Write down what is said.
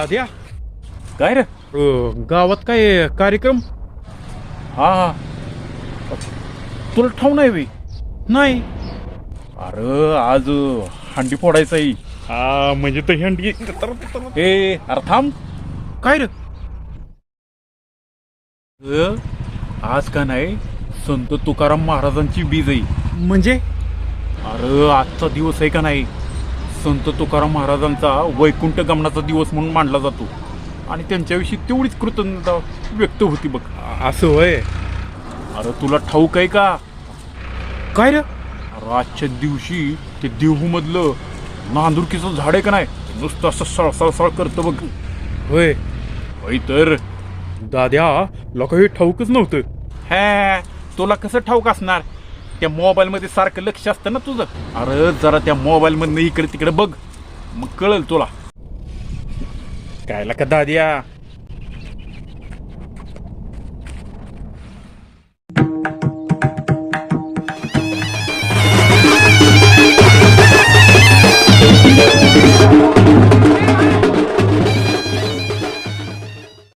दाद्या काय रे? गावात काय कार्यक्रम? हा तुला ठाऊ नाही बे? नाही. अरे आज हंडी फोडायचा आहे. हा म्हणजे तो हंडी. ए अरे थांब. काय रे? आज का नाही संत तुकाराम महाराजांची बीज आहे. म्हणजे अरे आजचा दिवस आहे का नाही संत तुकाराम महाराजांचा वैकुंठ गमनाचा दिवस म्हणून मानला जातो आणि त्यांच्याविषयी तेवढीच कृतज्ञता व्यक्त होती बघ. असं होय? अरे तुला ठाऊक आहे का? काय रे? अरे आजच्या दिवशी ते देहू मधलं नांदुरकीचं झाड आहे का नाही नुसतं असं सळसळ करतं बघ. होय होय तर. दाद्या लोक हे ठाऊकच नव्हतं. हा तुला कसं ठाऊक असणार? त्या मोबाईल मध्ये सारखं लक्ष असतं ना तुझं. अरे जरा त्या मोबाईल मधनं इकडे तिकडे बघ मग कळेल तुला. काय का दाद्या